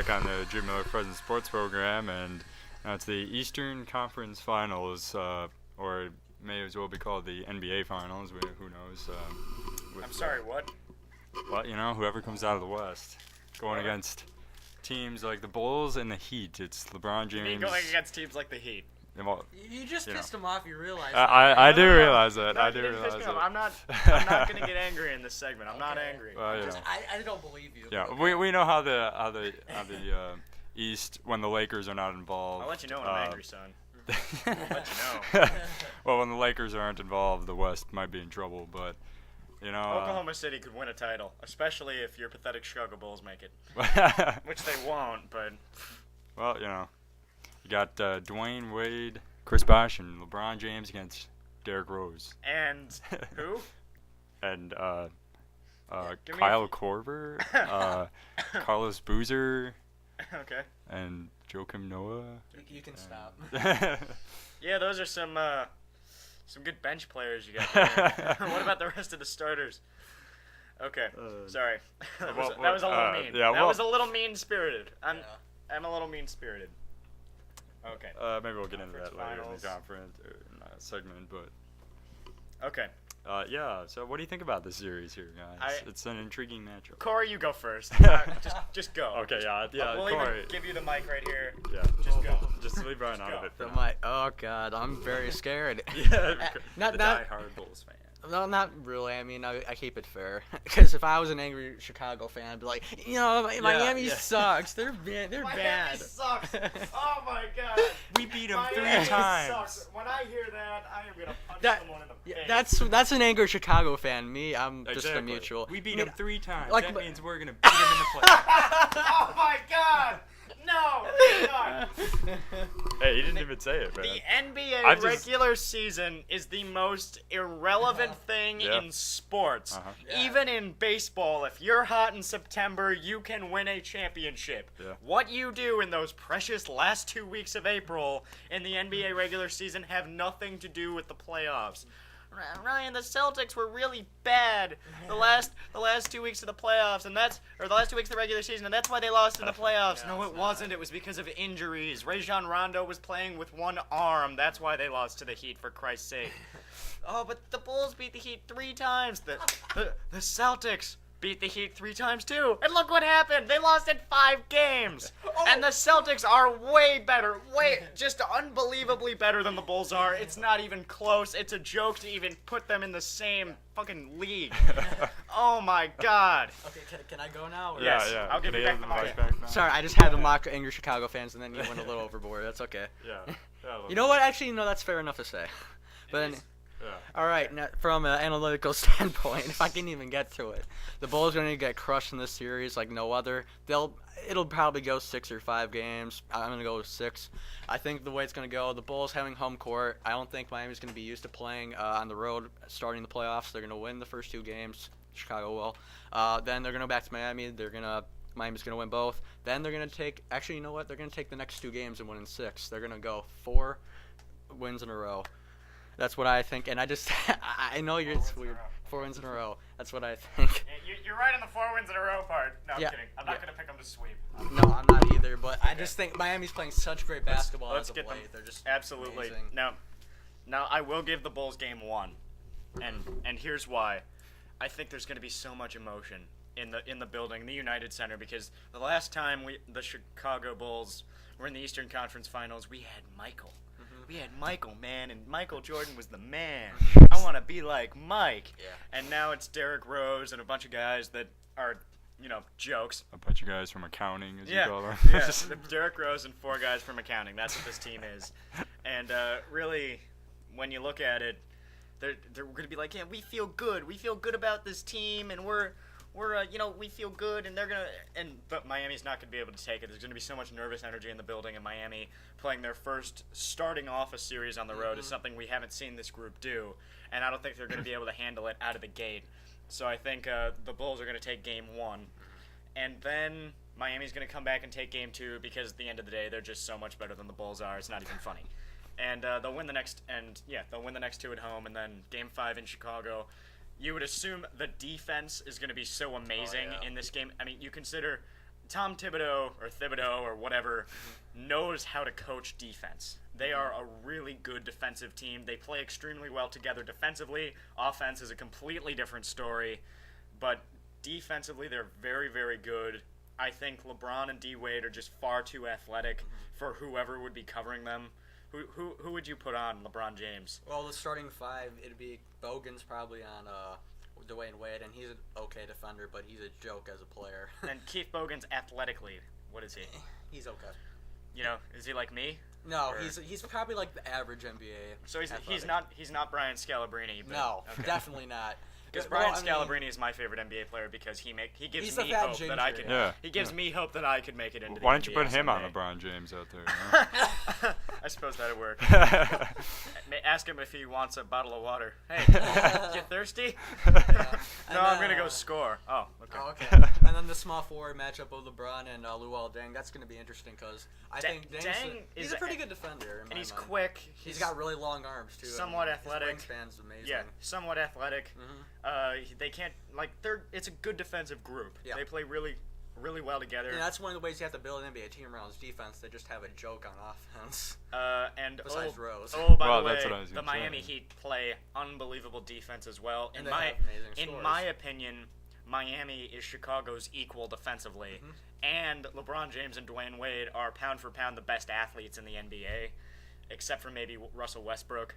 back on the Jim Miller President Sports Program, and now it's the Eastern Conference Finals, or it may as well be called the NBA Finals. Who knows? I'm sorry, what? Well, whoever comes out of the West, going against teams like the Bulls and the Heat. It's LeBron James. You mean going against teams like the Heat? Well, You just pissed him off. You realize? I do realize that. No, I you do didn't piss realize me that. off. I'm not gonna get angry in this segment. I'm not angry. Well, yeah. I don't believe you. Yeah, Okay. we know how the East, when the Lakers are not involved. I'll let you know when I'm angry, son. I'll let you know. Well, when the Lakers aren't involved, the West might be in trouble. But Oklahoma City could win a title, especially if your pathetic Chicago Bulls make it, which they won't. But well, you got Dwayne Wade, Chris Bosh, and LeBron James against Derrick Rose. And who? And give me Kyle Korver, Carlos Boozer, Okay. and Joakim Noah. You can stop. Yeah, those are some good bench players you got there. What about the rest of the starters? Okay, sorry. That was a little mean. Yeah, that was a little mean-spirited. I'm a little mean-spirited. Okay. Maybe we'll get into that later in Finals. the conference segment, but Okay. yeah. So, what do you think about this series here, guys? It's an intriguing matchup. Cory, you go first. Just go. Okay, yeah. We'll Cory. even give you the mic right here. Yeah. Just go. Just leave Brian out of go. it. For So now. oh god, I'm very scared. Yeah. Not the that. diehard Bulls fan. No, not really. I mean, I keep it fair. Because if I was an angry Chicago fan, I'd be like, Miami sucks. They're bad. Miami sucks. Oh my god. We beat them Miami 3 times. sucks. When I hear that, I am gonna punch someone in the Yeah, face. that's an angry Chicago fan. Me, I'm just a Exactly. mutual. We beat them 3 times. like- that means we're gonna beat them in the playoffs. Oh my god. No. God. Hey, he didn't even say it, man. The NBA I just- regular season is the most irrelevant thing Yeah. in sports. Yeah. Even in baseball, if you're hot in September, you can win a championship. Yeah. What you do in those precious last 2 weeks of April in the NBA regular season have nothing to do with the playoffs. Ryan, the Celtics were really bad the last 2 weeks of the playoffs, and the last 2 weeks of the regular season, and that's why they lost in the playoffs. No, it wasn't. It was because of injuries. Rajon Rondo was playing with one arm. That's why they lost to the Heat, for Christ's sake. Oh, but the Bulls beat the Heat 3 times. The Celtics beat the Heat 3 times too. And look what happened. They lost in 5 games. And the Celtics are way better. Just unbelievably better than the Bulls are. It's not even close. It's a joke to even put them in the same fucking league. Oh my god. Okay, can I go now? Or? Yes. Yeah. I'll give Can you I back have the mic mic. back now? Sorry, I just had to mock angry Chicago fans, and then you went a little overboard. That's okay. Yeah. You know what? Actually, no, that's fair enough to say. But then, Yeah. all right, now, from an analytical standpoint, if I can even get to it, the Bulls are going to get crushed in this series like no other. It'll probably go 6 or 5 games. I'm going to go with 6. I think the way it's going to go, the Bulls having home court, I don't think Miami's going to be used to playing on the road starting the playoffs. They're going to win the first 2 games. Chicago will. Then they're going to go back to Miami. Miami's going to win both. Then they're going to take – actually, you know what? They're going to take the next 2 games and win in 6. They're going to go 4 wins in a row. That's what I think, and I just I know it's weird. 4 wins in a row. That's what I think. You're right on the 4 wins in a row part. No, I'm Yeah. kidding. I'm not going to pick them to sweep. No, I'm not either, but I just think Miami's playing such great basketball Let's as of get them. late. They're just Absolutely. amazing. Now I will give the Bulls game 1, and here's why. I think there's going to be so much emotion in the building, the United Center, because the last time the Chicago Bulls were in the Eastern Conference Finals, we had Michael. We had Michael, man, and Michael Jordan was the man. I want to be like Mike. Yeah. And now it's Derrick Rose and a bunch of guys that are, jokes. A bunch of guys from accounting, as you call them. Yeah. Derrick Rose and 4 guys from accounting. That's what this team is. And really, when you look at it, they're going to be like, yeah, we feel good. We feel good about this team, and we're we feel good, and but Miami's not going to be able to take it. There's going to be so much nervous energy in the building, and Miami playing their first starting off a series on the road is something we haven't seen this group do, and I don't think they're going to be able to handle it out of the gate. So I think the Bulls are going to take game 1, and then Miami's going to come back and take game 2 because at the end of the day, they're just so much better than the Bulls are. It's not even funny. And they'll win the next 2 at home, and then game 5 in Chicago. You would assume the defense is going to be so amazing in this game. I mean, you consider Tom Thibodeau or whatever knows how to coach defense. They are a really good defensive team. They play extremely well together defensively. Offense is a completely different story, but defensively they're very, very good. I think LeBron and D Wade are just far too athletic for whoever would be covering them. Who would you put on LeBron James? Well, the starting five, it'd be Bogan's probably on Dwayne Wade, and he's an okay defender, but he's a joke as a player. And Keith Bogan's athletically, what is he? He's okay. You know, is he like me? No, Or- he's probably like the average NBA. So he's athletic. not Brian Scalabrine. But, No, okay. definitely not. Because Well, Brian I mean, Scalabrine is my favorite NBA player because he gives He's the me fat hope that ginger. I could. Yeah, He gives me hope that I could make it into. Why the don't you NBA put him on someday. LeBron James out there? You know? I suppose that'd work. Yeah. Ask him if he wants a bottle of water. Hey, you thirsty? And No, I'm then, gonna go score. Oh, okay. Oh, okay. And then the small forward matchup of LeBron and Luol Deng, that's going to be interesting because I think he's a pretty good defender. And he's quick. He's got really long arms too. somewhat athletic. His wingspan's amazing. Yeah, somewhat athletic. Mhm. They can't it's a good defensive group. Yeah. They play really, really well together. And that's one of the ways you have to build an NBA team around is defense. They just have a joke on offense. And Besides Rose. By Well, the way, that's what I was the gonna say. Miami Heat play unbelievable defense as well. And they have amazing in scores. my opinion, Miami is Chicago's equal defensively, and LeBron James and Dwayne Wade are pound for pound the best athletes in the NBA, except for maybe Russell Westbrook.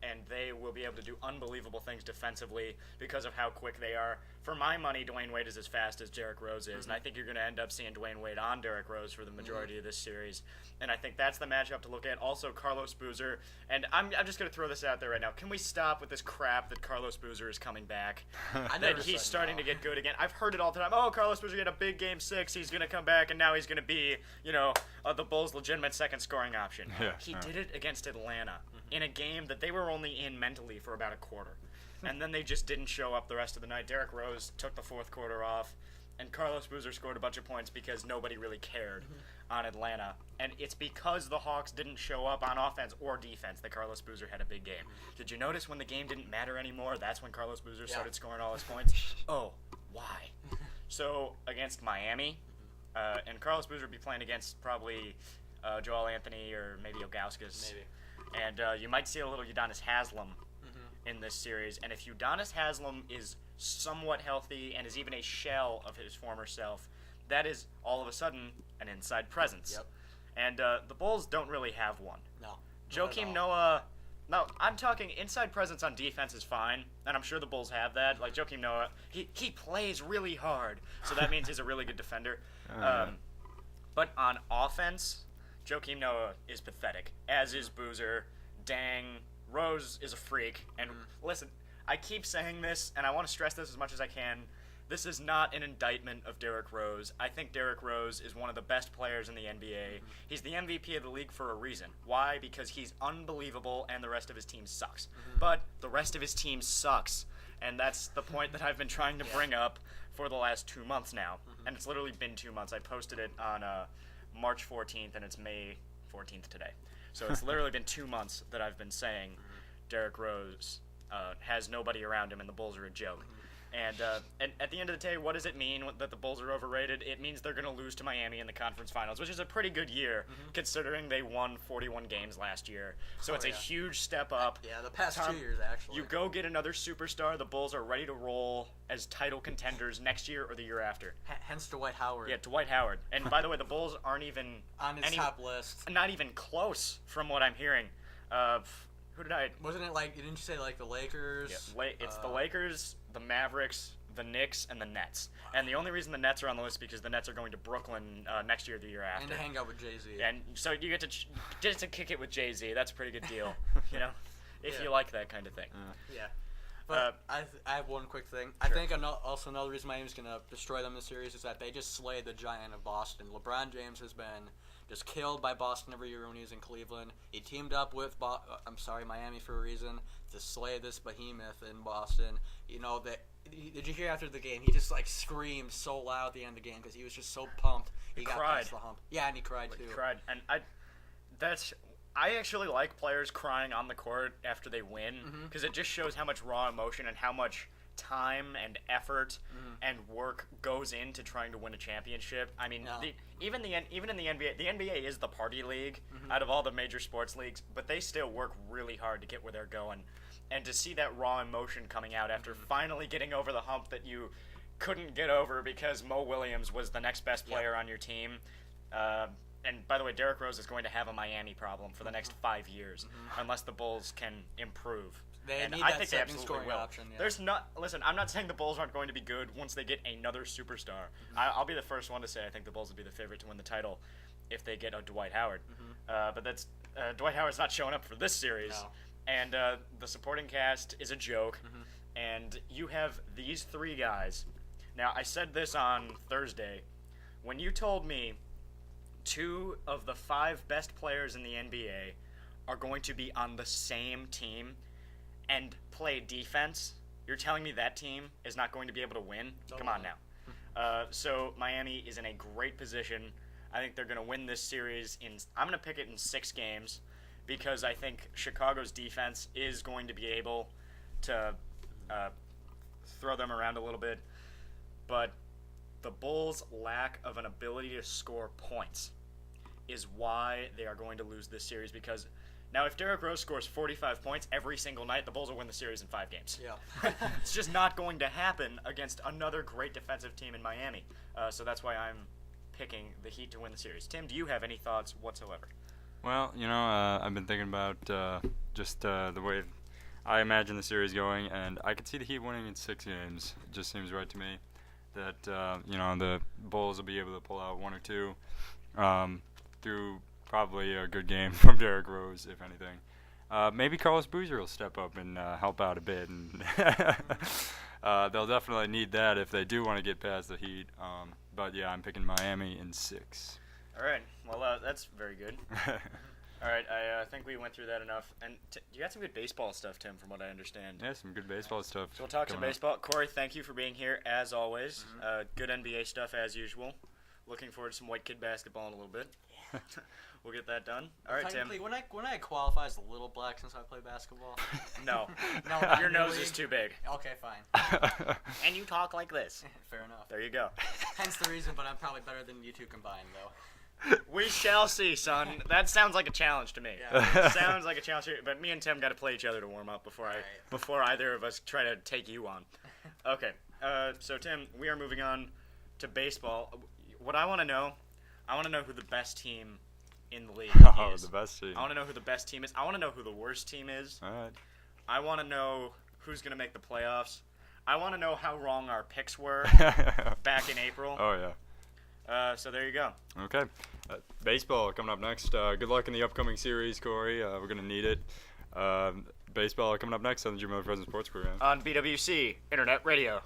And they will be able to do unbelievable things defensively because of how quick they are. For my money, Dwayne Wade is as fast as Derrick Rose is, and I think you're going to end up seeing Dwayne Wade on Derrick Rose for the majority of this series. And I think that's the matchup to look at. Also, Carlos Boozer. And I'm just going to throw this out there right now. Can we stop with this crap that Carlos Boozer is coming back? I That never he's said starting no. to get good again. I've heard it all the time. Oh, Carlos Boozer had a big game 6. He's going to come back, and now he's going to be, the Bulls' legitimate second scoring option. Yeah, He yeah. did it against Atlanta in a game that they were only in mentally for about a quarter. And then they just didn't show up the rest of the night. Derrick Rose took the fourth quarter off, and Carlos Boozer scored a bunch of points because nobody really cared on Atlanta. And it's because the Hawks didn't show up on offense or defense that Carlos Boozer had a big game. Did you notice when the game didn't matter anymore, that's when Carlos Boozer started scoring all his points? Oh, why? So, against Miami, and Carlos Boozer would be playing against probably Joel Anthony or maybe Ilgauskas. Maybe. And you might see a little Udonis Haslem in this series. And if Udonis Haslem is somewhat healthy and is even a shell of his former self, that is all of a sudden an inside presence. Yep. And the Bulls don't really have one. No. Joakim Noah. No, I'm talking inside presence on defense is fine, and I'm sure the Bulls have that. Like Joakim Noah, he plays really hard, so that means he's a really good defender. But on offense, Joakim Noah is pathetic, as is Boozer. Dang, Rose is a freak. And listen, I keep saying this, and I want to stress this as much as I can. This is not an indictment of Derrick Rose. I think Derrick Rose is one of the best players in the NBA. He's the MVP of the league for a reason. Why? Because he's unbelievable and the rest of his team sucks. But the rest of his team sucks. And that's the point that I've been trying to bring up for the last 2 months now. And it's literally been 2 months. I posted it on March 14th, and it's May 14th today. So it's literally been 2 months that I've been saying Derrick Rose has nobody around him and the Bulls are a joke. And at the end of the day, what does it mean that the Bulls are overrated? It means they're going to lose to Miami in the conference finals, which is a pretty good year considering they won 41 games last year. So it's a huge step up. Yeah, the past Tom, 2 years, actually. You go get another superstar. The Bulls are ready to roll as title contenders next year or the year after. Hence Dwight Howard. Yeah, Dwight Howard. And by the way, the Bulls aren't even On his top list. not even close from what I'm hearing. Who did I? Wasn't it like, didn't you say like the Lakers? Yeah, it's the Lakers, the Mavericks, the Knicks, and the Nets. And the only reason the Nets are on the list is because the Nets are going to Brooklyn next year or the year after. And to hang out with Jay-Z. And so you get to just to kick it with Jay-Z. That's a pretty good deal, if you like that kind of thing. Yeah. But I have one quick thing. Sure. I think also another reason Miami's going to destroy them this series is that they just slayed the giant of Boston. LeBron James has been just killed by Boston every year when he's in Cleveland. He teamed up with Miami for a reason to slay this behemoth in Boston. Did you hear after the game? He just screamed so loud at the end of the game because he was just so pumped. He got cried. past the hump. Yeah, and he cried too. He cried, and I actually like players crying on the court after they win because it just shows how much raw emotion and how much time and effort and work goes into trying to win a championship. I mean, No. even in the NBA, the NBA is the party league out of all the major sports leagues, but they still work really hard to get where they're going. And to see that raw emotion coming out after finally getting over the hump that you couldn't get over because Mo Williams was the next best player on your team. And by the way, Derrick Rose is going to have a Miami problem for the next 5 years unless the Bulls can improve. They and need I that think they second absolutely scoring will. option. Yeah. There's not. Listen, I'm not saying the Bulls aren't going to be good once they get another superstar. I'll be the first one to say I think the Bulls will be the favorite to win the title if they get a Dwight Howard. But that's Dwight Howard's not showing up for this series, and the supporting cast is a joke. And you have these three guys. Now, I said this on Thursday when you told me 2 of the 5 best players in the NBA are going to be on the same team and play defense. You're telling me that team is not going to be able to win? Come on now. So Miami is in a great position. I think they're going to win this series I'm going to pick it in 6 games because I think Chicago's defense is going to be able to throw them around a little bit. But the Bulls' lack of an ability to score points is why they are going to lose this series because now if Derrick Rose scores 45 points every single night, the Bulls will win the series in 5 games. Yeah. It's just not going to happen against another great defensive team in Miami. So that's why I'm picking the Heat to win the series. Tim, do you have any thoughts whatsoever? Well, I've been thinking about just the way I imagine the series going, and I could see the Heat winning in 6 games. It just seems right to me that the Bulls will be able to pull out 1 or 2 through probably a good game from Derrick Rose, if anything. Maybe Carlos Boozer will step up and help out a bit, and they'll definitely need that if they do want to get past the Heat. But yeah, I'm picking Miami in 6. All right. Well, that's very good. All right. I think we went through that enough. And you got some good baseball stuff, Tim, from what I understand. Yeah, some good baseball stuff. So we'll talk some coming up. baseball. Cory, thank you for being here, as always. Good NBA stuff, as usual. Looking forward to some white kid basketball in a little bit. We'll get that done. All right, Tim. Technically, when I qualify as a little black since I play basketball. No. No, not Your nose really. is too big. Okay, fine. And you talk like this. Fair enough. There you go. Hence the reason, but I'm probably better than you two combined, though. We shall see, son. That sounds like a challenge to me. Yeah. Sounds like a challenge to you, but me and Tim got to play each other to warm up before either of us try to take you on. Okay. So Tim, we are moving on to baseball. What I want to know who the best team in the league is. The best team. I want to know who the best team is. I want to know who the worst team is. All right. I want to know who's going to make the playoffs. I want to know how wrong our picks were back in April. Oh, yeah. So there you go. Okay. Baseball coming up next. Good luck in the upcoming series, Cory. We're going to need it. Baseball coming up next on the JMFPSP Sports Program. On BWC Internet Radio.